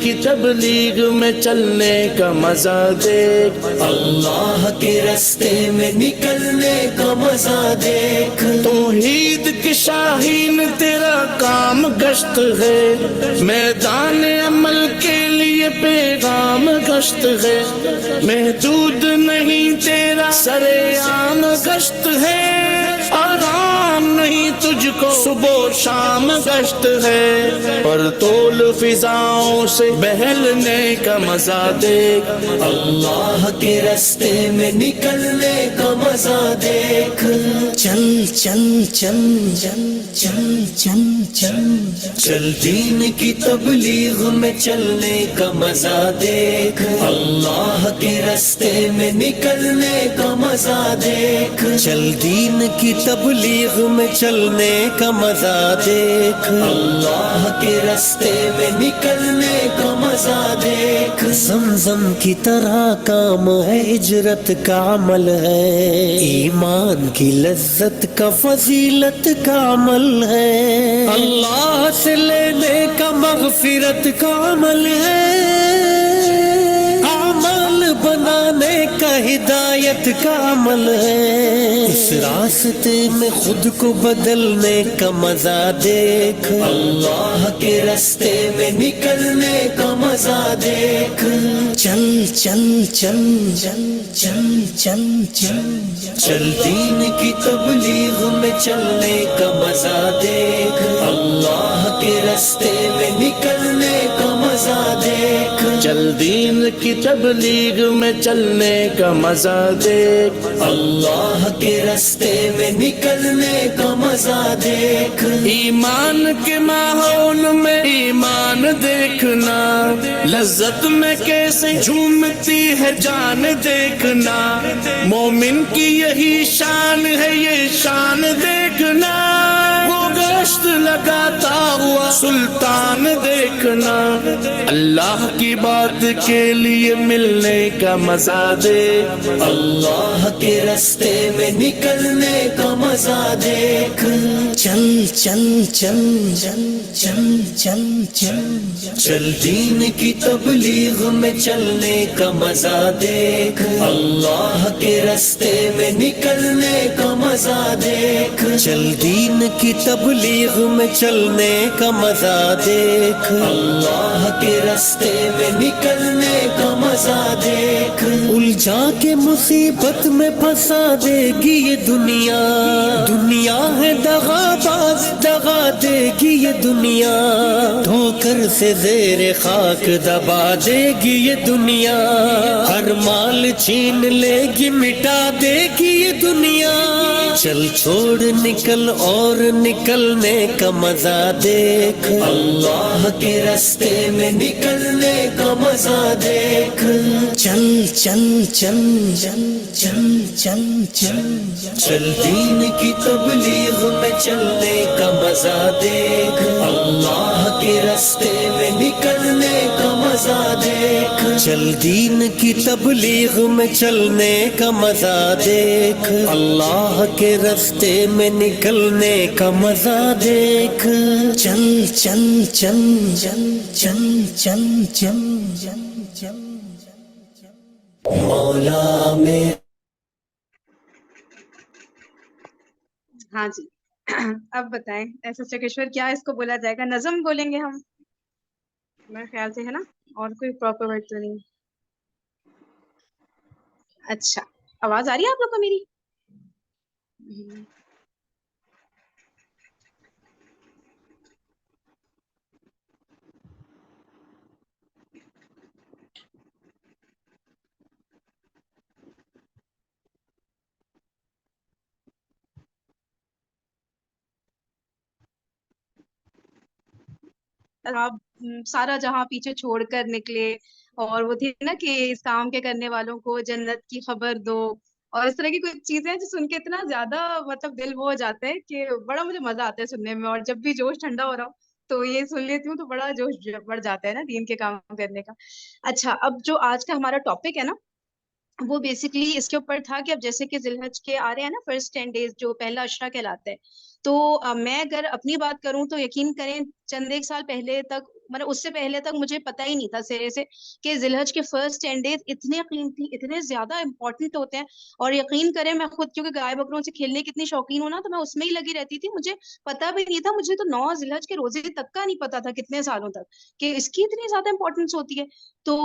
کی تبلیغ میں چلنے کا مزہ دیکھ اللہ کے راستے میں نکلنے کا مزہ دیکھ توحید کی شاہین تیرا کام گشت ہے میدان عمل کے لیے پیغام گشت ہے محدود نہیں تیرا سر عام گشت ہے آرام نہیں تجھ کو صبح و شام گشت ہے پر طول فضاؤں سے بہلنے کا مزہ دیکھ اللہ کے راستے میں نکلنے کا مزہ دیکھ چل چل چل چل چل چل چل چل دین کی تبلیغ میں چلنے کا مزہ دیکھ اللہ کے راستے میں نکلنے کا مزہ دیکھ چل دین کی تبلیغ میں چلنے کا مزہ دیکھ اللہ کے راستے میں نکلنے کا مزہ دیکھ زمزم کی طرح کام ہے ہجرت کا عمل ہے ایمان کی لذت کا فضیلت کا عمل ہے اللہ سے لینے کا مغفرت کا عمل ہے بنانے کا ہدایت کا عمل ہے اس راستے میں خود کو بدلنے کا مزہ دیکھ اللہ کے راستے میں نکلنے کا مزہ دیکھ چل چل چل چل چل چل چل چل دین کی تبلیغ میں چلنے کا مزہ دیکھ اللہ کے راستے میں نکلنے کا مزہ دیکھ چل دین کی تبلیغ میں چلنے کا مزہ دیکھ اللہ کے راستے میں نکلنے کا مزہ دیکھ ایمان کے ماحول میں ایمان دیکھنا لذت میں کیسے جھومتی ہے جان دیکھنا مومن کی یہی شان ہے یہ شان دیکھنا وہ گشت لگاتا ہوا سلطان دیکھنا اللہ کی بات کے لیے ملنے کا مزہ دیکھ اللہ کے راستے میں نکلنے کا مزہ دیکھ چل چل چل چل چل چل چل چل دین کی تبلیغ میں چلنے کا مزہ دیکھ اللہ کے راستے میں نکلنے کا مزہ دیکھ چل دین کی تبلیغ میں چلنے کا مزہ دیکھ اللہ کے راستے میں نکلنے کا مزہ دیکھ الجھا کے مصیبت میں پھنسا دے گی یہ دنیا دنیا ہے دغا باز دغا دے گی یہ دنیا ٹھوکر سے زیر خاک دبا دے گی یہ دنیا ہر مال چھین لے گی مٹا دے گی یہ دنیا چل چھوڑ نکل اور نکلنے کا مزہ دیکھ اللہ کے راستے میں نکلنے کا مزہ دیکھ چل چل چل چل چل چل چل چل دین کی تبلیغ میں چلنے کا مزہ دیکھ اللہ کے راستے میں نکلنے کا مزہ دیکھ چل دین کی تبلیغ میں چلنے کا مزہ دیکھ اللہ کے راستے میں نکلنے کا مزہ دیکھ چل چل چل چل چل چل چل چل مولا میں ہاں جی اب بتائیں ایسا چکیشور کیا اس کو بولا جائے گا نظم بولیں گے ہم میرے خیال سے ہے نا اور کوئی پراپر ورڈ تو نہیں اچھا آواز آ رہی ہے آپ لوگ کو میری آپ سارا جہاں پیچھے چھوڑ کر نکلے اور وہ تھی نا کہ اس کام کے کرنے والوں کو جنت کی خبر دو اور اس طرح کی کچھ چیزیں جو سن کے اتنا زیادہ مطلب دل وہ ہو جاتا ہے کہ بڑا مجھے مزہ آتا ہے سننے میں اور جب بھی جوش ٹھنڈا ہو رہا ہو تو یہ سن لیتی ہوں تو بڑا جوش بڑھ جاتا ہے نا دین کے کام کرنے کا. اچھا اب جو آج کا ہمارا ٹاپک ہے نا وہ بیسکلی اس کے اوپر تھا کہ اب جیسے کہ ذی الحج کے آ رہے ہیں نا فرسٹ 10 days جو پہلا عشرہ کہلاتا ہے تو میں اگر اپنی بات کروں تو یقین کریں چند ایک سال پہلے تک مطلب اس سے پہلے تک مجھے پتہ ہی نہیں تھا سرے سے کہ ذی الحج کے فرسٹ 10 days اتنے قیمتی، اتنے زیادہ امپورٹنٹ ہوتے ہیں. اور یقین کریں میں خود کیونکہ گائے بکروں سے کھیلنے کی اتنی شوقین ہوں نا، تو میں اس میں ہی لگی رہتی تھی. مجھے پتہ بھی نہیں تھا، مجھے تو 9 ذی الحج کے روزے تک کا نہیں پتا تھا کتنے سالوں تک کہ اس کی اتنی زیادہ امپورٹنس ہوتی ہے. تو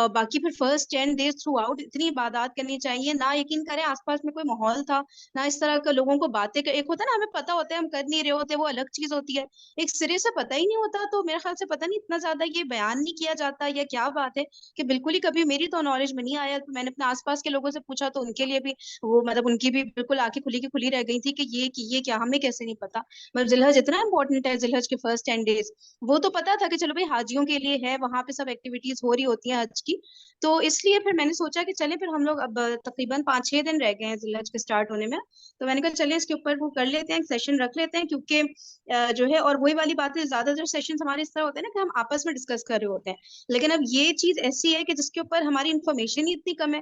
باقی پھر فرسٹ 10 days تھرو آؤٹ اتنی عبادات کرنی چاہیے. نہ یقین کریں آس پاس میں کوئی ماحول تھا، نہ اس طرح کا لوگوں کو باتیں ایک ہوتا ہے نا ہمیں پتہ ہوتا ہے ہم کر نہیں رہے ہوتے، وہ الگ چیز ہوتی ہے. ایک سرے سے پتہ ہی نہیں ہوتا، تو میرے خیال سے پتہ نہیں اتنا زیادہ یہ بیان نہیں کیا جاتا یا کیا بات ہے کہ بالکل ہی کبھی میری تو نالج میں نہیں آیا. میں نے اپنے آس پاس کے لوگوں سے پوچھا تو ان کے لیے بھی وہ مطلب ان کی بھی بالکل آنکھیں کھلی کی کھلی رہ گئی تھی کہ یہ کیا ہمیں کیسے نہیں پتا. مطلب ذی الحج اتنا امپورٹنٹ ہے، ذی الحج کے فرسٹ 10 days وہ تو پتا تھا کہ چلو بھائی حاجیوں کے لیے ہے، وہاں پہ سب ایکٹیویٹیز ہو رہی ہوتی ہیں حج کی. تو اس لیے پھر میں نے سوچا کہ چلیں پھر ہم لوگ اب تقریباً 5-6 دن رہ گئے ہیں ذی الحج کے اسٹارٹ ہونے میں، تو میں نے کہا چلیں اس کے اوپر وہ کر لیتے ہیں، ایک سیشن رکھ لیتے ہیں. کیونکہ جو ہے اور وہی والی بات ہے، زیادہ تر سیشنز ہمارے اس طرح ہوتے ہیں نا کہ ہم آپس میں ڈسکس کر رہے ہوتے ہیں، لیکن اب یہ چیز ایسی ہے کہ جس کے اوپر ہماری انفارمیشن ہی اتنی کم ہے.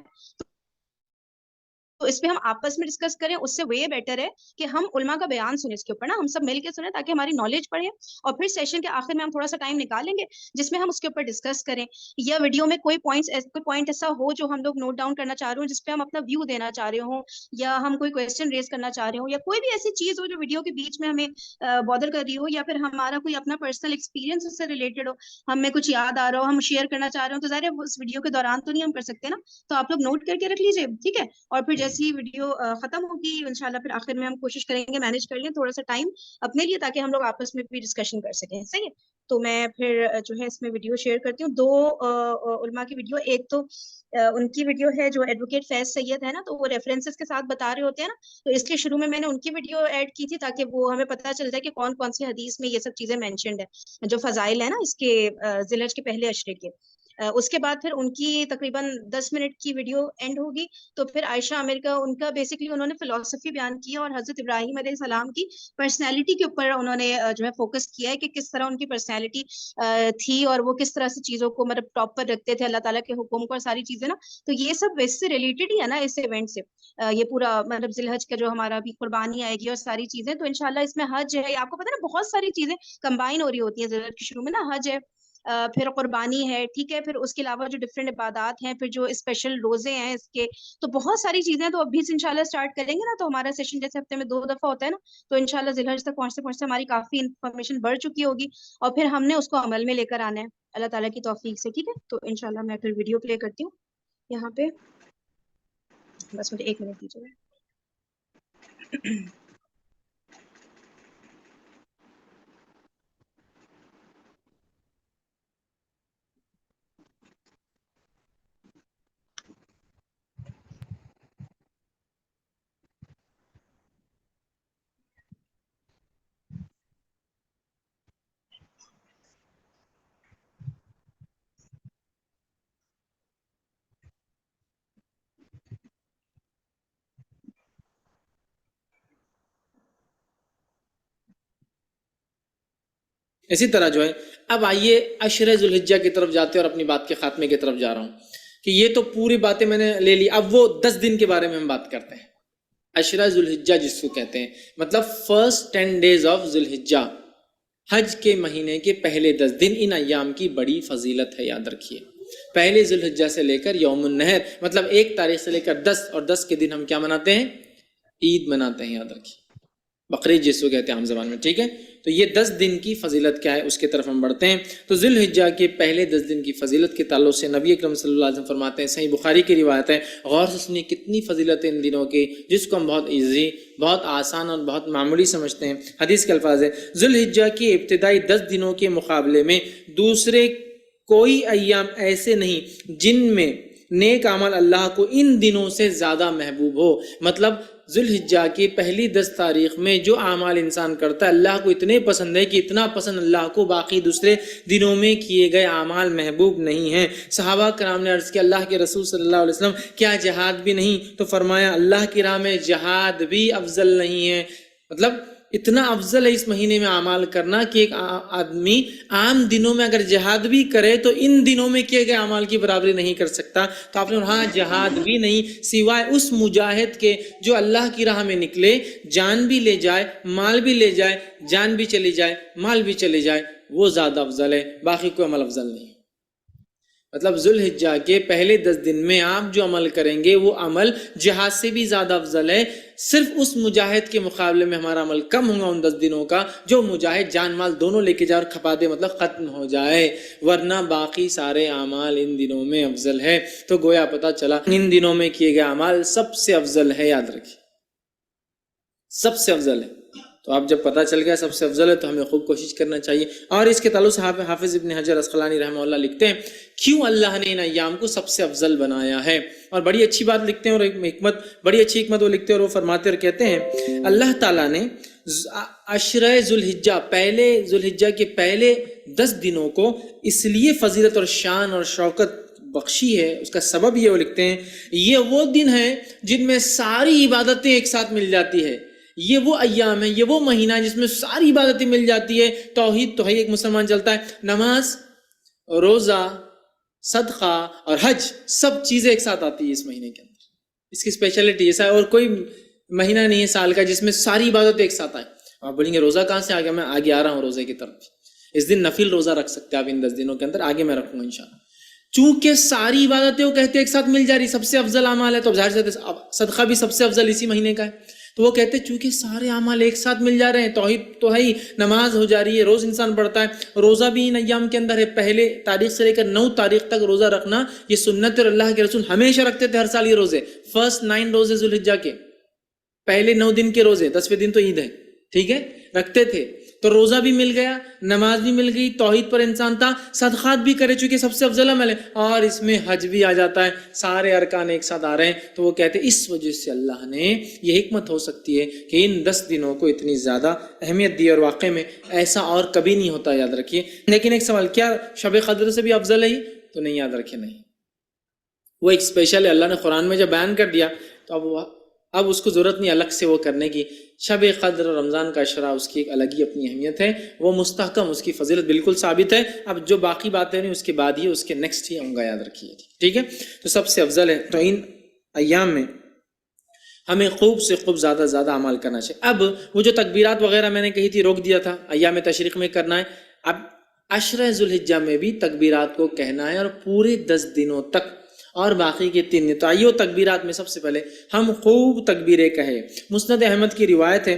تو اس پہ ہم آپس میں ڈسکس کریں، اس سے وے بیٹر ہے کہ ہم علماء کا بیان سنیں اس کے اوپر نا، ہم سب مل کے سنیں تاکہ ہماری نالج بڑھے. اور پھر سیشن کے آخر میں ہم تھوڑا سا ٹائم نکالیں گے جس میں ہم اس کے اوپر ڈسکس کریں، یا ویڈیو میں کوئی پوائنٹ ایسا ہو جو ہم لوگ نوٹ ڈاؤن کرنا چاہ رہے ہوں، جس پہ ہم اپنا ویو دینا چاہ رہے ہوں، یا ہم کوئی کویسچن ریز کرنا چاہ رہے ہوں، یا کوئی بھی ایسی چیز ہو جو ویڈیو کے بیچ میں ہمیں بادر کر رہی ہو، یا پھر ہمارا کوئی اپنا پرسنل ایکسپیرینس اس سے ریلیٹڈ ہو، ہمیں کچھ یاد آ رہا ہو، ہم شیئر کرنا چاہ رہے ہوں، تو ظاہر ہے اس ویڈیو کے دوران تو نہیں ہم کر سکتے نا. تو آپ لوگ نوٹ کر کے رکھ لیجیے، ٹھیک ہے. اور پھر جیسی ویڈیو ختم ہوگی انشاءاللہ پھر آخر میں ہم کوشش کریں گے مینیج کر لیں تھوڑا سا ٹائم اپنے لیے تاکہ ہم لوگ آپس میں بھی ڈسکشن کر سکیں. صحیح ہے. تو میں پھر جو ہے اس میں ویڈیو شیئر کرتی ہوں، 2 علماء کی ویڈیو. ایک تو ان کی ویڈیو ہے جو ایڈوکیٹ فیض سید ہے نا، تو وہ ریفرنسز کے ساتھ بتا رہے ہوتے ہیں نا، تو اس کے شروع میں نے ان کی ویڈیو ایڈ کی تھی تاکہ وہ ہمیں پتہ چل جائے کہ کون کون سی حدیث میں یہ سب چیزیں مینشنڈ ہے، جو فضائل ہے نا اس کے ذی الحج کے پہلے عشرے کے. اس کے بعد پھر ان کی تقریباً 10 منٹ کی ویڈیو اینڈ ہوگی. تو پھر عائشہ عامر کا ان کا بیسکلی انہوں نے فلسفی بیان کی اور حضرت ابراہیم علیہ السلام کی پرسنالٹی کے اوپر انہوں نے جو ہے فوکس کیا ہے کہ کس طرح ان کی پرسنالٹی تھی اور وہ کس طرح سے چیزوں کو مطلب ٹاپ پر رکھتے تھے، اللہ تعالیٰ کے حکم کو اور ساری چیزیں نا. تو یہ سب اس سے ریلیٹڈ ہی ہے نا اس ایونٹ سے. یہ پورا مطلب ذی الحج کا جو ہمارا بھی قربانی آئے گی اور ساری چیزیں، تو انشاءاللہ اس میں حج ہے، آپ کو پتہ ہے نا بہت ساری چیزیں کمبائن ہو رہی ہوتی ہیں ذی الحج کے شروع میں نا. حج ہے، پھر قربانی ہے، ٹھیک ہے، پھر اس کے علاوہ جو ڈفرینٹ عبادات ہیں، پھر جو اسپیشل روزے ہیں اس کے، تو بہت ساری چیزیں. تو ابھی سے انشاءاللہ اسٹارٹ کریں گے نا، تو ہمارا سیشن جیسے ہفتے میں 2 دفعہ ہوتا ہے نا، تو انشاءاللہ ذی الحج تک پہنچتے پہنچتے ہماری کافی انفارمیشن بڑھ چکی ہوگی اور پھر ہم نے اس کو عمل میں لے کر آنا ہے اللہ تعالیٰ کی توفیق سے. ٹھیک ہے. تو انشاءاللہ میں پھر ویڈیو پلے کرتی ہوں یہاں پہ، بس مجھے 1 منٹ دیجیے. اسی طرح جو ہے اب آئیے عشرہ ذی الحجہ کی طرف جاتے ہیں اور اپنی بات کے خاتمے کی طرف جا رہا ہوں کہ یہ تو پوری باتیں میں نے لے لی. اب وہ 10 دن کے بارے میں ہم بات کرتے ہیں. عشرہ ذی الحجہ جس کو کہتے ہیں مطلب فرسٹ 10 days آف ذی الحجہ، حج کے مہینے کے پہلے 10 دن. ان ایام کی بڑی فضیلت ہے، یاد رکھیے. پہلے ذی الحجہ سے لے کر یوم النحر مطلب 1 تاریخ سے لے کر 10 اور 10 کے دن ہم کیا مناتے ہیں؟ عید مناتے ہیں. یاد رکھیے بقرعید جس کو کہتے ہیں عام زبان میں. ٹھیک ہے. تو یہ 10 دن کی فضیلت کیا ہے اس کی طرف ہم بڑھتے ہیں. تو ذی الحجہ کے پہلے 10 دن کی فضیلت کے تعلق سے نبی اکرم صلی اللہ علیہ وسلم فرماتے ہیں، صحیح بخاری کی روایت ہے، غور سے سنیے کتنی فضیلت ہے ان دنوں کی جس کو ہم بہت ایزی، بہت آسان اور بہت معمولی سمجھتے ہیں. حدیث کے الفاظ ہے، ذی الحجہ کی ابتدائی 10 دنوں کے مقابلے میں دوسرے کوئی ایام ایسے نہیں جن میں نیک عمل اللہ کو ان دنوں سے زیادہ محبوب ہو. مطلب ذی الحجہ کی پہلی 10 تاریخ میں جو اعمال انسان کرتا ہے اللہ کو اتنے پسند ہے کہ اتنا پسند اللہ کو باقی دوسرے دنوں میں کیے گئے اعمال محبوب نہیں ہیں. صحابہ کرام نے عرض کیا اللہ کے رسول صلی اللہ علیہ وسلم کیا جہاد بھی نہیں؟ تو فرمایا اللہ کی راہ میں جہاد بھی افضل نہیں ہے. مطلب اتنا افضل ہے اس مہینے میں اعمال کرنا کہ ایک آدمی عام دنوں میں اگر جہاد بھی کرے تو ان دنوں میں کیے گئے اعمال کی برابری نہیں کر سکتا. تو آپ نے ہاں جہاد بھی نہیں سوائے اس مجاہد کے جو اللہ کی راہ میں نکلے, جان بھی لے جائے مال بھی لے جائے, جان بھی چلی جائے مال بھی چلی جائے, وہ زیادہ افضل ہے, باقی کوئی عمل افضل نہیں. مطلب ذوالحجہ کے پہلے 10 دن میں آپ جو عمل کریں گے وہ عمل جہاد سے بھی زیادہ افضل ہے. صرف اس مجاہد کے مقابلے میں ہمارا عمل کم ہوگا ان 10 دنوں کا جو مجاہد جان مال دونوں لے کے جائے اور کھپا دے, مطلب ختم ہو جائے, ورنہ باقی سارے اعمال ان دنوں میں افضل ہے. تو گویا پتہ چلا ان دنوں میں کیے گئے اعمال سب سے افضل ہے, یاد رکھیے سب سے افضل ہے. تو آپ جب پتہ چل گیا سب سے افضل ہے تو ہمیں خوب کوشش کرنا چاہیے. اور اس کے تعلق سے حافظ ابن حجر عسقلانی رحمہ اللہ لکھتے ہیں کیوں اللہ نے ان ایام کو سب سے افضل بنایا ہے, اور بڑی اچھی بات لکھتے ہیں, اور ایک حکمت, بڑی اچھی حکمت وہ لکھتے ہیں, اور وہ فرماتے اور کہتے ہیں اللہ تعالیٰ نے عشرہ ذوالحجہ, پہلے ذوالحجہ کے پہلے 10 دنوں کو اس لیے فضیلت اور شان اور شوکت بخشی ہے. اس کا سبب یہ وہ لکھتے ہیں یہ وہ دن ہیں جن میں ساری عبادتیں ایک ساتھ مل جاتی ہے. یہ وہ ایام ہے, یہ وہ مہینہ ہے جس میں ساری عبادتیں مل جاتی ہے. توحید تو ہے ایک مسلمان چلتا ہے, نماز, روزہ, صدقہ اور حج, سب چیزیں ایک ساتھ آتی ہے اس مہینے کے اندر. اس کی اسپیشلٹی ایسا ہے, اور کوئی مہینہ نہیں ہے سال کا جس میں ساری عبادتیں ایک ساتھ آئیں. آپ بولیں گے روزہ کہاں سے آ گیا, میں آگے آ رہا ہوں روزے کی طرف. اس دن نفل روزہ رکھ سکتے ہیں آپ ان 10 دنوں کے اندر, آگے میں رکھوں گا انشاءاللہ. چونکہ ساری عبادتیں وہ کہتے ایک ساتھ مل جا رہی, سب سے افضل اعمال ہے, تو ظاہر سے صدقہ بھی سب سے افضل اسی مہینے کا ہے. تو وہ کہتے ہیں چونکہ سارے اعمال ایک ساتھ مل جا رہے ہیں, توحید تو ہے ہی, نماز ہو جا رہی ہے, روز انسان پڑھتا ہے, روزہ بھی ان ایام کے اندر ہے. پہلے تاریخ سے لے کر 9 تاریخ تک روزہ رکھنا یہ سنت, اور اللہ کے رسول ہمیشہ رکھتے تھے ہر سال یہ روزے. فرسٹ 9 روزے ذوالحجہ کے, پہلے 9 دن کے روزے, 10ویں دن تو عید ہے, ٹھیک ہے, رکھتے تھے. تو روزہ بھی مل گیا, نماز بھی مل گئی, توحید پر انسان تھا, صدقات بھی کرے چونکہ سب سے افضل عمل ہے, اور اس میں حج بھی آ جاتا ہے, سارے ارکان ایک ساتھ آ رہے ہیں. تو وہ کہتے ہیں اس وجہ سے اللہ نے یہ حکمت ہو سکتی ہے کہ ان 10 دنوں کو اتنی زیادہ اہمیت دی, اور واقع میں ایسا اور کبھی نہیں ہوتا, یاد رکھیے. لیکن ایک سوال, کیا شب قدر سے بھی افضل ہے؟ تو نہیں, یاد رکھیے نہیں, وہ ایک اسپیشل ہے. اللہ نے قرآن میں جب بیان کر دیا تو اب اس کو ضرورت نہیں الگ سے وہ کرنے کی. شب قدر رمضان کا عشرہ اس کی ایک الگ ہی اپنی اہمیت ہے, وہ مستحکم, اس کی فضیلت بالکل ثابت ہے. اب جو باقی باتیں نہیں اس کے بعد ہی, اس کے نیکسٹ ہی آؤں گا, یاد رکھیے, ٹھیک ہے. تو سب سے افضل ہے. تو ان ایام میں ہمیں خوب سے خوب زیادہ زیادہ عمل کرنا چاہیے. اب وہ جو تکبیرات وغیرہ میں نے کہی تھی روک دیا تھا, ایام تشریق میں کرنا ہے. اب عشرہ ذوالحجہ میں بھی تکبیرات کو کہنا ہے, اور پورے 10 دنوں تک, اور باقی کے 3 دن. تو آئیے تکبیرات میں سب سے پہلے ہم خوب تکبیریں کہیں. مسند احمد کی روایت ہے,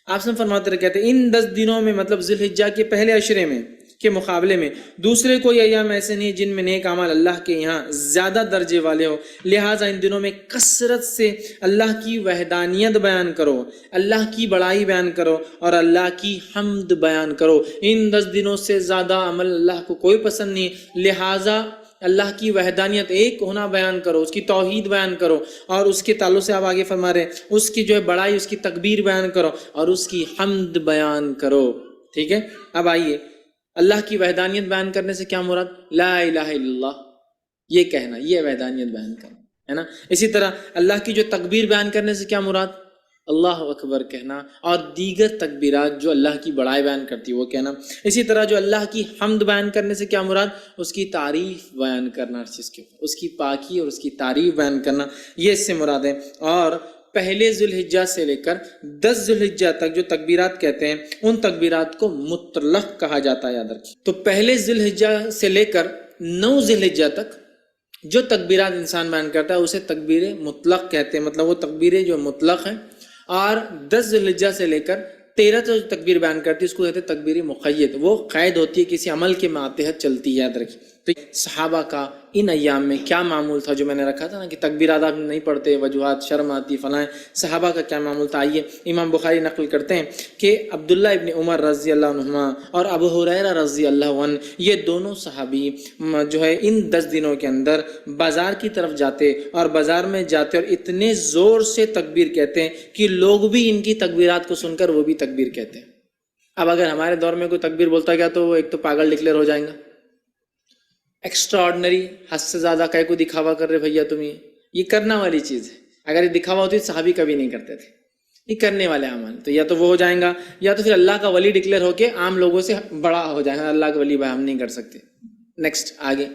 آپ سے فرماتے رہے, کہتے ہیں ان 10 دنوں میں, مطلب ذوالحجہ کے پہلے عشرے میں کے مقابلے میں دوسرے کوئی ایام ایسے نہیں جن میں نیک اعمال اللہ کے یہاں زیادہ درجے والے ہو. لہٰذا ان دنوں میں کثرت سے اللہ کی وحدانیت بیان کرو, اللہ کی بڑائی بیان کرو, اور اللہ کی حمد بیان کرو. ان 10 دنوں سے زیادہ عمل اللہ کو کوئی پسند نہیں. لہٰذا اللہ کی وحدانیت, ایک ہونا بیان کرو, اس کی توحید بیان کرو, اور اس کے تعلق سے آپ آگے فرما رہے ہیں اس کی جو ہے بڑائی, اس کی تکبیر بیان کرو, اور اس کی حمد بیان کرو, ٹھیک ہے. اب آئیے, اللہ کی وحدانیت بیان کرنے سے کیا مراد؟ لا الہ الا اللہ, یہ کہنا, یہ وحدانیت بیان کرنا ہے نا. اسی طرح اللہ کی جو تکبیر بیان کرنے سے کیا مراد؟ اللہ اکبر کہنا, اور دیگر تکبیرات جو اللہ کی بڑائی بیان کرتی ہے وہ کہنا. اسی طرح جو اللہ کی حمد بیان کرنے سے کیا مراد؟ اس کی تعریف بیان کرنا, ہر چیز کے اوپر اس کی پاکی اور اس کی تعریف بیان کرنا, یہ اس سے مراد ہے. اور پہلے ذوالحجہ سے لے کر 10 ذوالحجہ تک جو تکبیرات کہتے ہیں ان تکبیرات کو مطلق کہا جاتا ہے, یاد رکھیے. تو پہلے ذوالحجہ سے لے کر 9 ذوالحجہ تک جو تکبیرات انسان بیان کرتا ہے اسے تکبیر مطلق کہتے ہیں, مطلب وہ تکبیریں جو مطلق ہیں. اور 10 ذوالحجہ سے لے کر 13 جو تکبیر بیان کرتی ہے اس کو کہتے ہیں تکبیر مقید, وہ قید ہوتی ہے, کسی عمل کے ماتحت چلتی ہے, یاد رکھیے. تو صحابہ کا ان ایام میں کیا معمول تھا, جو میں نے رکھا تھا نا کہ تکبیرات آپ نہیں پڑھتے, وجوہات, شرم آتی, فلاں, صحابہ کا کیا معمول تھا. آئیے امام بخاری نقل کرتے ہیں کہ عبداللہ ابن عمر رضی اللہ عنہما اور ابو ہریرہ رضی اللہ عنہ, یہ دونوں صحابی جو ہے ان 10 دنوں کے اندر بازار کی طرف جاتے, اور بازار میں جاتے اور اتنے زور سے تکبیر کہتے ہیں کہ لوگ بھی ان کی تکبیرات کو سن کر وہ بھی تکبیر کہتے ہیں. اب اگر ہمارے دور میں کوئی تکبیر بولتا گیا تو وہ ایک تو پاگل ڈکلیئر ہو جائیں گا, ایکسٹرا آرڈنری, حد سے زیادہ کہیں کو دکھاوا کر رہے بھیا تم, یہ کرنا والی چیز ہے. اگر یہ دکھاوا ہوتی تو صحابی کبھی نہیں کرتے تھے. یہ کرنے والے اعمال، تو یا تو وہ ہو جائیں گا یا تو پھر اللہ کا ولی ڈکلیئر ہو کے عام لوگوں سے بڑا ہو جائیں گا، اللہ کا ولی بھائی ہم نہیں کر سکتے، نیکسٹ آگے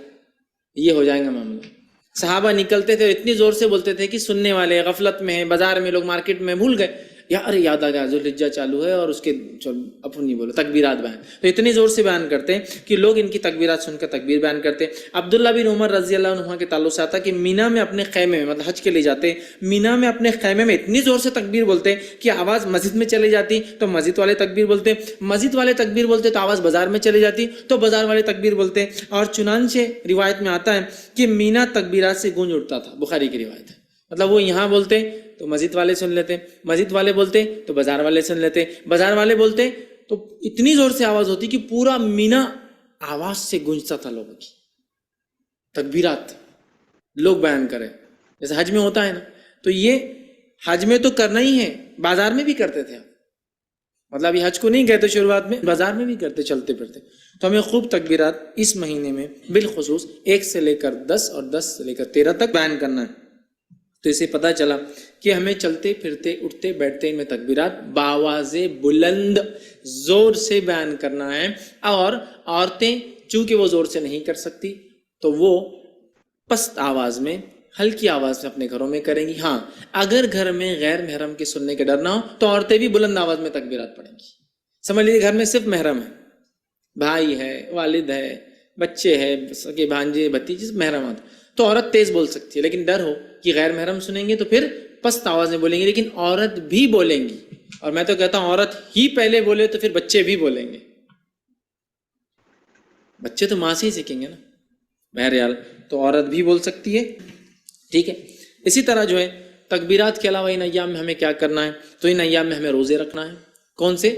یہ ہو جائیں گا معاملہ۔ صحابہ نکلتے تھے اور اتنی زور سے بولتے تھے کہ سننے والے غفلت میں ہیں، بازار میں لوگ مارکیٹ میں بھول گئے، ارے یاد آ گیا ذوالحجہ چالو ہے اور اس کے اپن نہیں بولو تکبیرات بیان، تو اتنی زور سے بیان کرتے ہیں کہ لوگ ان کی تکبیرات سن کر تکبیر بیان کرتے۔ عبداللہ بن عمر رضی اللہ عنہ کے تعلق سے آتا کہ مینا میں اپنے خیمے میں، مطلب حج کے لیے جاتے، مینا میں اپنے خیمے میں اتنی زور سے تکبیر بولتے کہ آواز مسجد میں چلی جاتی تو مسجد والے تکبیر بولتے، مسجد والے تکبیر بولتے تو آواز بازار میں چلی جاتی تو بازار والے تکبیر بولتے، اور چنانچہ روایت میں آتا ہے کہ مینا تکبیرات سے گونج اٹھتا تھا، بخاری کی روایت ہے، مطلب وہ یہاں بولتے تو مسجد والے سن لیتے، مسجد والے بولتے تو بازار والے سن لیتے، بازار والے بولتے تو اتنی زور سے آواز ہوتی کہ پورا مینا آواز سے گونجتا تھا، لوگوں کی تکبیرات لوگ بیان کرے، جیسے حج میں ہوتا ہے نا، تو یہ حج میں تو کرنا ہی ہے، بازار میں بھی کرتے تھے، مطلب یہ حج کو نہیں کہتے شروعات میں، بازار میں بھی کرتے چلتے پھرتے، تو ہمیں خوب تکبیرات اس مہینے میں بالخصوص 1 سے لے کر 10 اور 10 سے لے کر 13 تک بیان کرنا ہے۔ تو اسے پتہ چلا کہ ہمیں چلتے پھرتے اٹھتے بیٹھتے ان میں تکبیرات بآواز بلند زور سے بیان کرنا ہے، اور عورتیں چونکہ وہ زور سے نہیں کر سکتی تو وہ پست آواز میں، ہلکی آواز میں اپنے گھروں میں کریں گی۔ ہاں اگر گھر میں غیر محرم کے سننے کے ڈر نہ ہو تو عورتیں بھی بلند آواز میں تکبیرات پڑھیں گی۔ سمجھ لیجیے گھر میں صرف محرم ہے، بھائی ہے، والد ہے، بچے ہے، سگے بھانجے بھتیجے، محرمات، تو عورت تیز بول سکتی ہے، لیکن ڈر ہو کہ غیر محرم سنیں گے تو پھر پست آواز میں بولیں گے، لیکن عورت بھی بولیں گی، اور میں تو کہتا ہوں عورت ہی پہلے بولے تو پھر بچے بھی بولیں گے، بچے تو ماں سے ہی سیکھیں گے نا، بہرحال تو عورت بھی بول سکتی ہے، ٹھیک ہے۔ اسی طرح جو ہے تکبیرات کے علاوہ ان ایام میں ہمیں کیا کرنا ہے، تو ان ایام میں ہمیں روزے رکھنا ہے۔ کون سے؟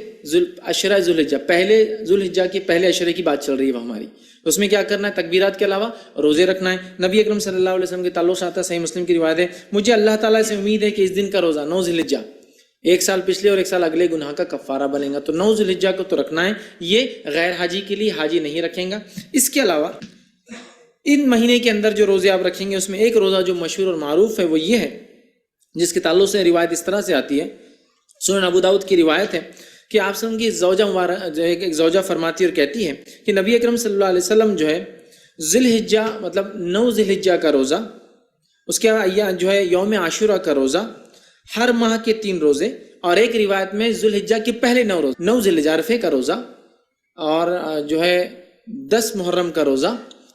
عشرہ ذوالحجہ، پہلے ذوالحجہ کے پہلے عشرے کی بات چل رہی ہے وہ ہماری، تو اس میں کیا کرنا ہے؟ تکبیرات کے علاوہ روزے رکھنا ہے۔ نبی اکرم صلی اللہ علیہ وسلم کے تعلق سے آتا ہے، صحیح مسلم کی روایت ہے، مجھے اللہ تعالیٰ سے امید ہے کہ اس دن کا روزہ 9 ذوالحجہ 1 سال پچھلے اور 1 سال اگلے گناہ کا کفارہ بنے گا، تو 9 ذوالحجہ کو تو رکھنا ہے، یہ غیر حاجی کے لیے، حاجی نہیں رکھیں گا۔ اس کے علاوہ ان مہینے کے اندر جو روزے آپ رکھیں گے اس میں ایک روزہ جو مشہور اور معروف ہے وہ یہ ہے، جس کے تعلق سے روایت اس طرح سے آتی ہے، سنن ابو داؤد کی روایت ہے کہ آپ سن کی زوجہ جو ایک زوجہ فرماتی اور کہتی ہے کہ نبی اکرم صلی اللہ علیہ وسلم جو ہے ذی الحجہ مطلب 9 ذی الحجہ کا روزہ، اس کے بعد جو ہے یوم عاشورہ کا روزہ، ہر ماہ کے 3 روزے، اور ایک روایت میں ذی الحجہ کے پہلے 9 روزے، 9 ذی الحجہ عرفے کا روزہ، اور جو ہے 10 محرم کا روزہ،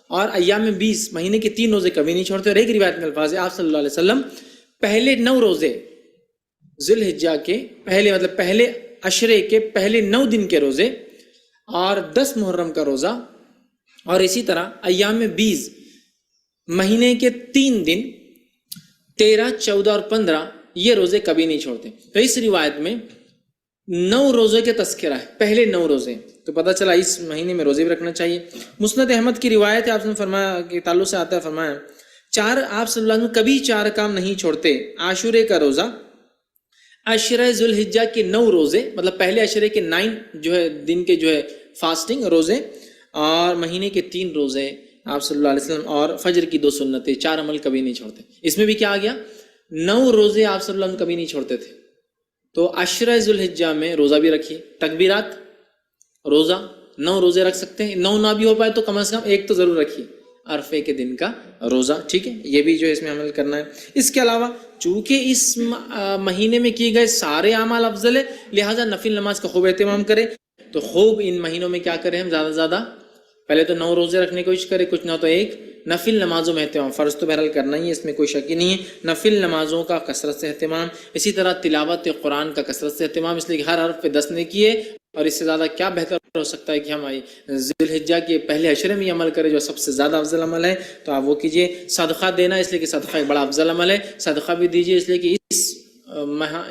اور ایام 20 مہینے کے 3 روزے کبھی نہیں چھوڑتے، اور ایک روایت میں الفاظ ہے آپ صلی اللہ علیہ وسلم پہلے 9 روزے ذی الحجہ کے پہلے مطلب پہلے عشرے کے پہلے 9 دن کے روزے، اور 10 محرم کا روزہ، اور اسی طرح ایام 20 مہینے کے 3 دن 13، 14 اور 15 یہ روزے کبھی نہیں چھوڑتے۔ تو اس روایت میں 9 روزے کے تذکرہ ہے، پہلے 9 روزے، تو پتہ چلا اس مہینے میں روزے بھی رکھنا چاہیے۔ مسند احمد کی روایت ہے، آپ نے فرمایا کہ تعلق سے آتا ہے، فرمایا آپ صلی اللہ علیہ وسلم کبھی 4 کام نہیں چھوڑتے، عاشورے کا روزہ، عشرہ ذوالحجہ کے 9 روزے مطلب پہلے عشرے کے 9 جو ہے دن کے جو ہے فاسٹنگ روزے، اور مہینے کے 3 روزے آپ صلی اللہ علیہ وسلم، اور فجر کی 2 سنتیں، 4 عمل کبھی نہیں چھوڑتے۔ اس میں بھی کیا آ گیا؟ 9 روزے آپ صلی اللہ علیہ وسلم کبھی نہیں چھوڑتے تھے، تو عشرہ ذوالحجہ میں روزہ بھی رکھیے، تکبیرات، روزہ، 9 روزے رکھ سکتے ہیں، 9 نہ بھی ہو پائے تو کم از کم 1 تو ضرور رکھیے، عرفے کے دن کا روزہ، ٹھیک ہے، یہ بھی جو ہے اس میں عمل کرنا ہے۔ اس کے علاوہ چونکہ اس مہینے میں کیے گئے سارے اعمال افضل ہے، لہٰذا نفل نماز کا خوب اہتمام کریں، تو خوب ان مہینوں میں کیا کریں ہم زیادہ سے زیادہ، پہلے تو 9 روزے رکھنے کی کوشش کریں، کچھ نہ تو 1 نفل نمازوں میں اہتمام، فرض تو بہرحال کرنا ہی ہے، اس میں کوئی شک ہی نہیں ہے، نفل نمازوں کا کثرت سے اہتمام، اسی طرح تلاوت قرآن کا کثرت سے اہتمام، اس لیے کہ ہر حرف پہ 10 نے کیے، اور اس سے زیادہ کیا بہتر ہو سکتا ہے کہ ہم ذی الحجہ کے پہلے عشرے میں عمل کریں جو سب سے زیادہ افضل عمل ہے، تو آپ وہ کیجئے۔ صدقہ دینا، اس لیے کہ صدقہ ایک بڑا افضل عمل ہے، صدقہ بھی دیجئے، اس لیے کہ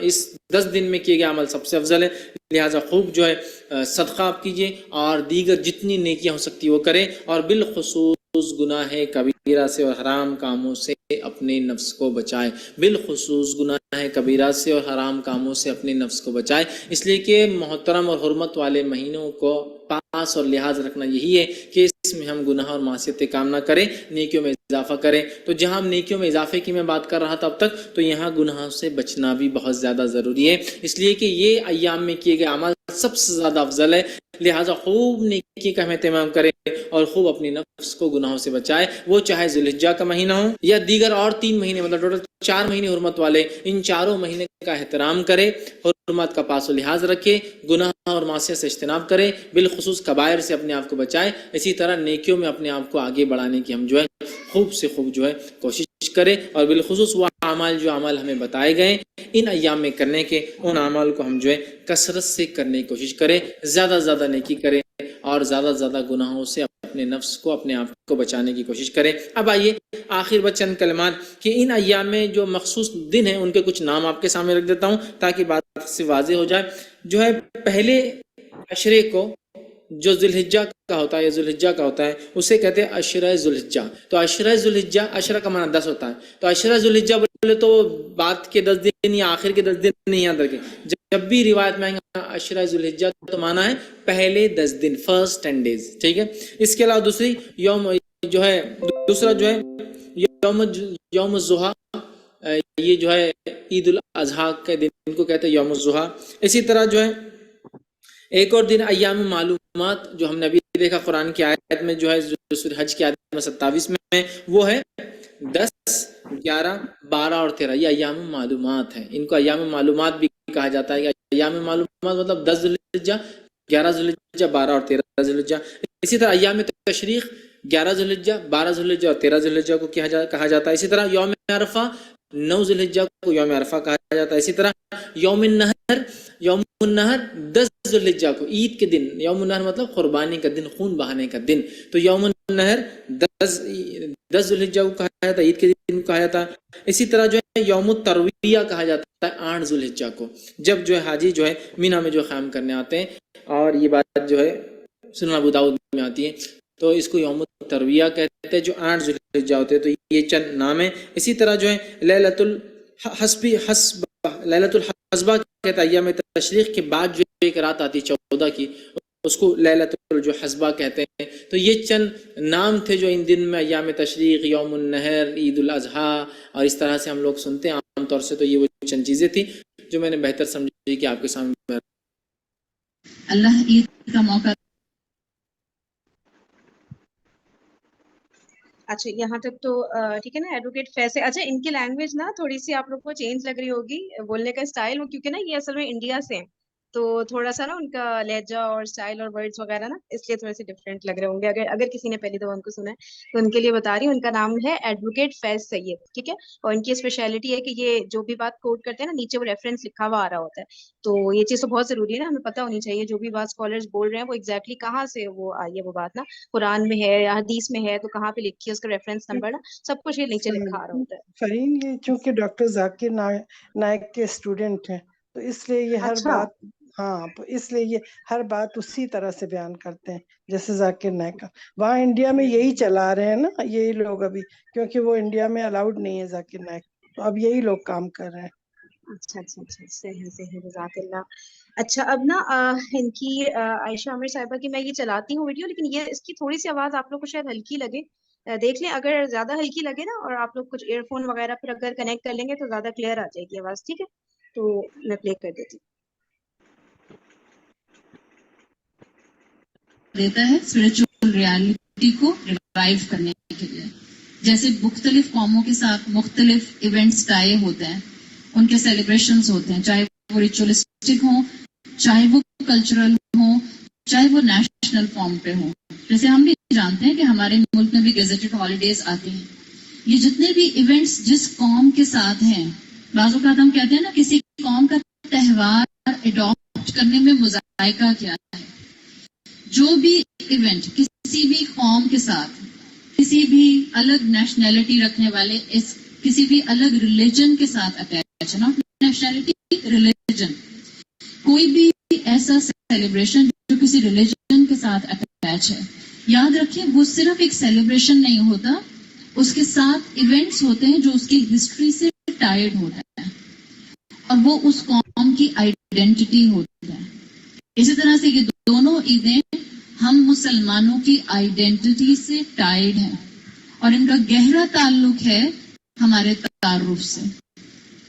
اس 10 دن میں کیے گئے عمل سب سے افضل ہے، لہٰذا خوب جو ہے صدقہ آپ کیجئے، اور دیگر جتنی نیکیاں ہو سکتی وہ کریں، اور بالخصوص گناہ کبیرہ سے اور حرام کاموں سے اپنے نفس کو بچائے، بالخصوص گناہ کبیرہ سے اور حرام کاموں سے اپنے نفس کو بچائے، اس لیے کہ محترم اور حرمت والے مہینوں کو پاس اور لحاظ رکھنا یہی ہے کہ اس میں ہم گناہ اور معصیتیں کام نہ کریں، نیکیوں میں اضافہ کریں۔ تو جہاں ہم نیکیوں میں اضافے کی میں بات کر رہا تھا اب تک، تو یہاں گناہوں سے بچنا بھی بہت زیادہ ضروری ہے، اس لیے کہ یہ ایام میں کیے گئے اعمال سب سے زیادہ افضل ہے، لہٰذا خوب نیکی کا اہتمام کریں اور خوب اپنی نفس کو گناہوں سے بچائے، وہ چاہے ذوالحجہ کا مہینہ ہو یا دیگر اور 3 مہینے، مطلب ٹوٹل 4 مہینے حرمت والے، ان چاروں مہینے کا احترام کرے، حرمت کا پاس و لحاظ رکھے، گناہ اور معصیت سے اجتناب کرے، بالخصوص کبائر سے اپنے آپ کو بچائے، اسی طرح نیکیوں میں اپنے آپ کو آگے بڑھانے کی ہم جو ہے خوب سے خوب جو ہے کوشش کرے، اور بالخصوص وہ اعمال جو اعمال ہمیں بتائے گئے ان ایام میں کرنے کے، ان اعمال کو ہم جو ہے کثرت سے کرنے کی کوشش کریں، زیادہ سے زیادہ نیکی کریں اور زیادہ سے زیادہ گناہوں سے اپنے نفس کو، اپنے آپ کو بچانے کی کوشش کریں۔ اب آئیے آخر بات چند کلمات کہ ان ایام میں جو مخصوص دن ہیں ان کے کچھ نام آپ کے سامنے رکھ دیتا ہوں تاکہ بات سے واضح ہو جائے۔ جو ہے پہلے عشرے کو جو ذوالحجہ کا ہوتا ہے یا ذوالحجہ کا ہوتا ہے اسے کہتے ہیں عشرہ ذوالحجہ۔ تو عشرہ ذوالحجہ، عشرہ کا معنی 10 ہوتا ہے، تو عشرہ ذوالحجہ بولے تو بعد کے 10 دن یا آخر کے 10 دن نہیں یاد رکھیں، جب بھی روایت میں آئیں گے عشرہ ذوالحجہ تو معنی ہے پہلے 10 دن، فرسٹ 10 days، ٹھیک ہے۔ اس کے علاوہ دوسرا جو ہے یوم الضحیٰ، یہ جو ہے عید الاضحیٰ کے دن کو کہتے ہیں یوم الضحیٰ۔ اسی طرح جو ہے ایک اور دن ایام معلومات جو ہم نے ابھی دیکھا قرآن کی آیت میں جو ہے سورہ حج کی آیت میں 27 میں، وہ ہے 10، 11، 12 اور 13، یہ ایام معلومات ہیں، ان کو ایام معلومات بھی کہا جاتا ہے۔ ایام معلومات مطلب 10 ذوالحجہ، 11 ذوالحجہ، 12 اور 13 ذوالحجہ۔ اسی طرح ایام تشریق 11 ذوالحجہ، 12 ذوالحجہ اور 13 ذوالحجہ کو کہا جاتا ہے۔ اسی طرح یوم عرفہ 9 ذوالحجہ کو یوم عرفہ کہا جاتا ہے۔ اسی طرح یوم النہر 10 ذوالحجہ کو، عید کے دن، یوم النہر مطلب قربانی کا دن، خون بہانے کا دن، تو یوم النہر 10 ذوالحجہ کو کہا جاتا ہے، عید کے دن کو کہا جاتا ہے۔ اسی طرح جو ہے یوم الترویہ کہا جاتا ہے 8 ذوالحجہ کو، جب جو ہے حاجی جو ہے مینا میں جو قیام کرنے آتے ہیں، اور یہ بات جو ہے سنن ابو داؤد میں آتی ہے، تو اس کو یوم الترویہ کہتے ہیں، جو 8 ذوالحجہ ہوتے ہیں۔ تو یہ چند نام ہیں۔ اسی طرح جو ہے لیلۃ الحسبہ کہتے ہیں، ایام تشریق کے بعد جو ایک رات آتی ہے 14 کی، اس کو لیلۃ الحسبہ کہتے ہیں۔ تو یہ چند نام تھے جو ان دن میں ایام تشریق، یوم النہر، عید الاضحیٰ اور اس طرح سے ہم لوگ سنتے ہیں عام طور سے۔ تو یہ وہ چند چیزیں تھیں جو میں نے بہتر سمجھی کہ آپ کے سامنے۔ اللہ عید کا موقع۔ اچھا یہاں تک تو ٹھیک ہے نا ایڈوکیٹ فیض سے۔ اچھا ان کی لینگویج نا تھوڑی سی آپ لوگ کو چینج لگ رہی ہوگی، بولنے کا اسٹائل، وہ کیونکہ نا یہ اصل میں انڈیا سے ہیں، تو تھوڑا سا نا ان کا لہجہ اور اسٹائل اور ورڈز وغیرہ نا اس لیے تھوڑے سے ڈفرینٹ لگ رہے ہوں گے۔ اگر کسی نے پہلی دفعہ ان کو سنا ہے تو ان کے لیے بتا رہی ہوں، ان کا نام ہے ایڈوکیٹ فیض سید، ٹھیک ہے۔ اور ان کی اسپیشلٹی ہے کہ یہ جو بھی بات کوٹ کرتے ہیں نا نیچے وہ ریفرنس لکھا ہوا آ رہا ہوتا ہے، تو یہ چیز تو بہت ضروری ہے نا، ہمیں پتہ ہونی چاہیے جو بھی بات اسکالرز بول رہے ہیں وہ ایگزیکٹلی کہاں سے وہ آئی ہے، وہ بات نا قرآن میں ہے یا حدیث میں ہے تو کہاں پہ لکھی ہے، اس کا ریفرنس نمبر نا سب کچھ یہ نیچے لکھا آ رہا ہوتا ہے۔ فرین یہ چونکہ ڈاکٹر ذاکر نائک کے اسٹوڈنٹ ہیں تو اس لیے یہ ہر اچھا بات، ہاں تو اس لیے یہ ہر بات اسی طرح سے بیان کرتے ہیں جیسے ذاکر نائک کا۔ وہاں انڈیا میں یہی چلا رہے ہیں نا یہی لوگ ابھی، کیونکہ وہ انڈیا میں الاؤڈ نہیں ہے ذاکر نائک، تو اب یہی لوگ کام کر رہے ہیں۔ اچھا اچھا اچھا، صحیح صحیح، جزاک اللہ۔ اچھا اب نا ان کی عائشہ عامر صاحبہ کی میں یہ چلاتی ہوں ویڈیو، لیکن یہ اس کی تھوڑی سی آواز آپ لوگ کو شاید ہلکی لگے، دیکھ لیں اگر زیادہ ہلکی لگے نا اور آپ لوگ کچھ ایئر فون وغیرہ پھر اگر کنیکٹ کر لیں گے تو زیادہ کلیئر آ جائے گی آواز، ٹھیک ہے۔ تو میں پلے کر دیتی ہوں۔ دیتا ہے اسپرچل ریالٹی کو ریوائیو کرنے کے لیے، جیسے مختلف قوموں کے ساتھ مختلف ایونٹس طے ہوتے ہیں، ان کے سیلیبریشنز ہوتے ہیں، چاہے وہ ریچولسٹک ہوں، چاہے وہ کلچرل ہوں، چاہے وہ نیشنل فارم پہ ہوں۔ جیسے ہم بھی جانتے ہیں کہ ہمارے ملک میں بھی گیزٹڈ ہالیڈیز آتی ہیں۔ یہ جتنے بھی ایونٹس جس قوم کے ساتھ ہیں، بعض اوقات ہم کہتے ہیں نا کسی قوم کا تہوار اڈاپٹ کرنے میں مذائقہ کیا ہے۔ جو بھی ایونٹ کسی بھی قوم کے ساتھ، کسی بھی الگ نیشنلٹی رکھنے والے، کسی بھی الگ ریلیجن کے ساتھ اٹیچ ہے، ناٹ نیشنلٹی، ریلیجن، کوئی بھی ایسا سیلیبریشن جو کسی ریلیجن کے ساتھ اٹیچ ہے، یاد رکھیں وہ صرف ایک سیلیبریشن نہیں ہوتا، اس کے ساتھ ایونٹس ہوتے ہیں جو اس کی ہسٹری سے ٹائڈ ہوتا ہے اور وہ اس قوم کی آئیڈینٹی ہوتا ہے. اسی طرح سے یہ دونوں عیدیں ہم مسلمانوں کی آئیڈینٹی سے ٹائڈ ہیں اور ان کا گہرا تعلق ہے ہمارے تعارف سے.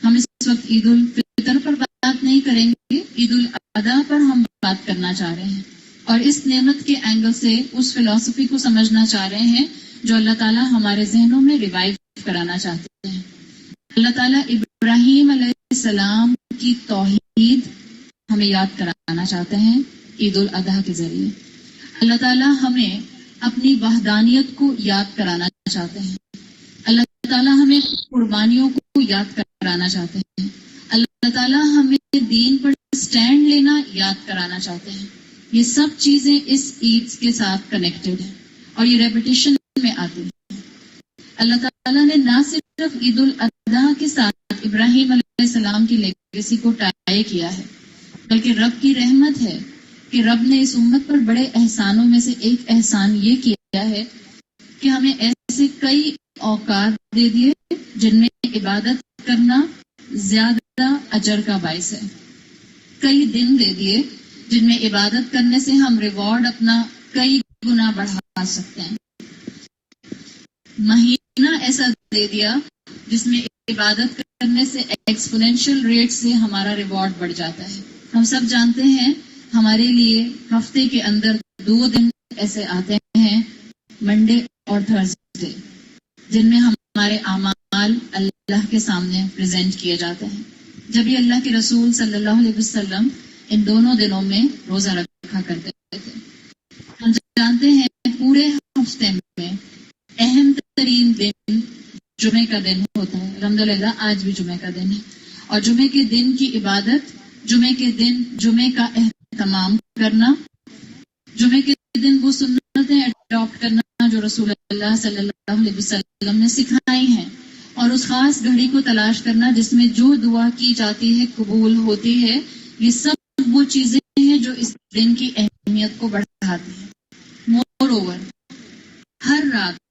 ہم اس وقت عید الفطر پر بات نہیں کریں گے, عید الاضحیٰ پر ہم بات کرنا چاہ رہے ہیں اور اس نعمت کے اینگل سے اس فلسفی کو سمجھنا چاہ رہے ہیں جو اللہ تعالیٰ ہمارے ذہنوں میں ریوائیو کرانا چاہتے ہیں. اللہ تعالیٰ ابراہیم علیہ السلام کی توحید ہمیں یاد کرانا چاہتے ہیں عید الاضحیٰ کے ذریعے. اللہ تعالیٰ ہمیں اپنی وحدانیت کو یاد کرانا چاہتے ہیں. اللہ تعالیٰ ہمیں قربانیوں کو یاد کرانا چاہتے ہیں. اللہ تعالیٰ ہمیں دین پر سٹینڈ لینا یاد کرانا چاہتے ہیں. یہ سب چیزیں اس عید کے ساتھ کنیکٹڈ ہیں اور یہ ریپیٹیشن میں آتی ہیں. اللہ تعالیٰ نے نہ صرف عید الاضحیٰ کے ساتھ ابراہیم علیہ السلام کی لیگیسی کو ٹائی کیا ہے بلکہ رب کی رحمت ہے کہ رب نے اس امت پر بڑے احسانوں میں سے ایک احسان یہ کیا ہے کہ ہمیں ایسے کئی اوقات دے دیے جن میں عبادت کرنا زیادہ اجر کا باعث ہے. کئی دن دے دیے جن میں عبادت کرنے سے ہم ریوارڈ اپنا کئی گنا بڑھا سکتے ہیں. مہینہ ایسا دے دیا جس میں عبادت کرنے سے ایکسپونینشیل ریٹ سے ہمارا ریوارڈ بڑھ جاتا ہے. ہم سب جانتے ہیں ہمارے لیے ہفتے کے اندر 2 دن ایسے آتے ہیں, منڈے اور تھرسڈے, جن میں ہمارے اعمال اللہ کے سامنے پریزنٹ کیے جاتے ہیں. جب یہ اللہ کے رسول صلی اللہ علیہ وسلم ان دونوں دنوں میں روزہ رکھا کرتے تھے. ہم جانتے ہیں پورے ہفتے میں اہم ترین دن جمعے کا دن ہوتا ہے. الحمدللہ آج بھی جمعے کا دن ہے اور جمعے کے دن کی عبادت, جمعے کے دن جمعے کا اہتمام کرنا, جمعے کے دن وہ سنتیں اڈاپٹ کرنا جو رسول اللہ صلی اللہ علیہ وسلم نے سکھائی ہیں اور اس خاص گھڑی کو تلاش کرنا جس میں جو دعا کی جاتی ہے قبول ہوتی ہے. یہ سب وہ چیزیں ہیں جو اس دن کی اہمیت کو بڑھاتی ہیں. مور اوور ہر رات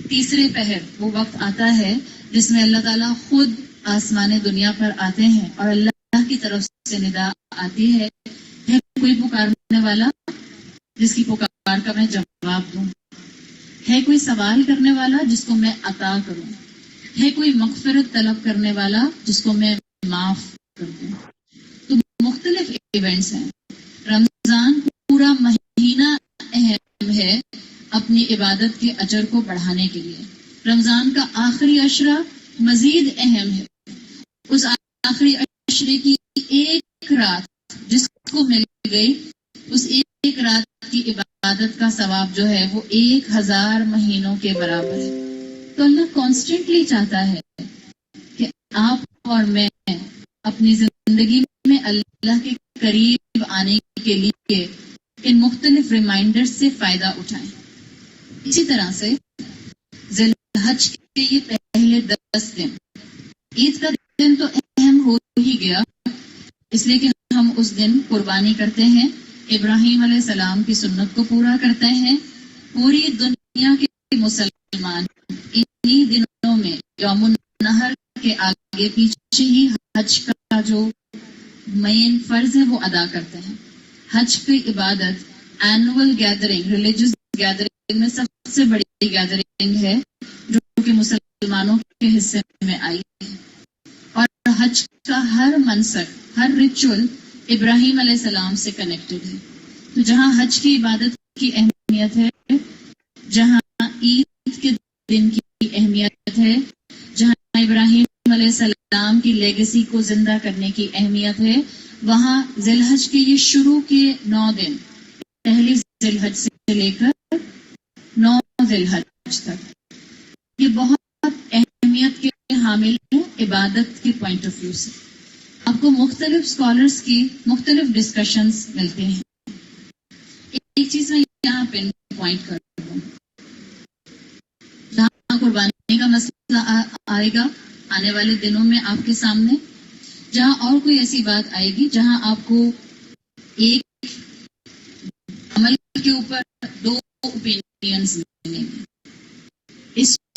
تیسرے پہر وہ وقت آتا ہے جس میں اللہ تعالیٰ خود آسمان دنیا پر آتے ہیں اور اللہ کی طرف سے ندا آتی ہے کوئی پکارنے والا جس کی پکار کا میں جواب دوں, ہے کوئی سوال کرنے والا جس کو میں عطا کروں, ہے کوئی مغفرت طلب کرنے والا جس کو میں معاف کر دوں. تو مختلف ایونٹس ہیں. رمضان پورا مہینہ اہم ہے اپنی عبادت کے اجر کو بڑھانے کے لیے. رمضان کا آخری عشرہ مزید اہم ہے. اس آخری عشرے کی ایک رات جس کو مل گئی, اس ایک رات کی عبادت کا ثواب جو ہے وہ 1000 مہینوں کے برابر ہے. تو اللہ کانسٹنٹلی چاہتا ہے کہ آپ اور میں اپنی زندگی میں اللہ کے قریب آنے کے لیے ان مختلف ریمائنڈر سے فائدہ اٹھائیں. اسی طرح سے ذی الحج کے یہ پہلے 10 دن, عید کا دن تو اہم ہو ہی گیا اس لیے کہ ہم اس دن قربانی کرتے ہیں, ابراہیم علیہ السلام کی سنت کو پورا کرتے ہیں. پوری دنیا کے مسلمان انہی دنوں میں یوم النحر کے آگے پیچھے ہی حج کا جو مین فرض ہے وہ ادا کرتے ہیں. حج کی عبادت اینول گیدرنگ, ریلیجس گیدرنگ میں سب سے بڑی گیدرنگ ہے جو کہ مسلمانوں کے حصے میں آئی ہے. اور حج کا ہر منسک, ہر ریچول ابراہیم علیہ السلام سے کنیکٹڈ ہے. تو جہاں حج کی عبادت کی اہمیت ہے, جہاں عید کے دن کی اہمیت ہے, جہاں ابراہیم علیہ السلام کی لیگیسی کو زندہ کرنے کی اہمیت ہے, وہاں ذی الحج کے یہ شروع کے 9 دن, پہلی ذی الحج سے لے کر 9 ذی الحج تک, یہ بہت اہمیت کے حامل ہیں عبادت کے پوائنٹ آف ویو سے. آپ کو مختلف اسکالرس کی مختلف ڈسکشنز ملتے ہیں. ایک چیز میں یہاں پن پوائنٹ کر دوں, جہاں قربانی کا مسئلہ آئے گا آنے والے دنوں میں آپ کے سامنے, جہاں اور کوئی ایسی بات آئے گی جہاں آپ کو ایک عمل کے اوپر 2 اوپینینز ملیں گے. اس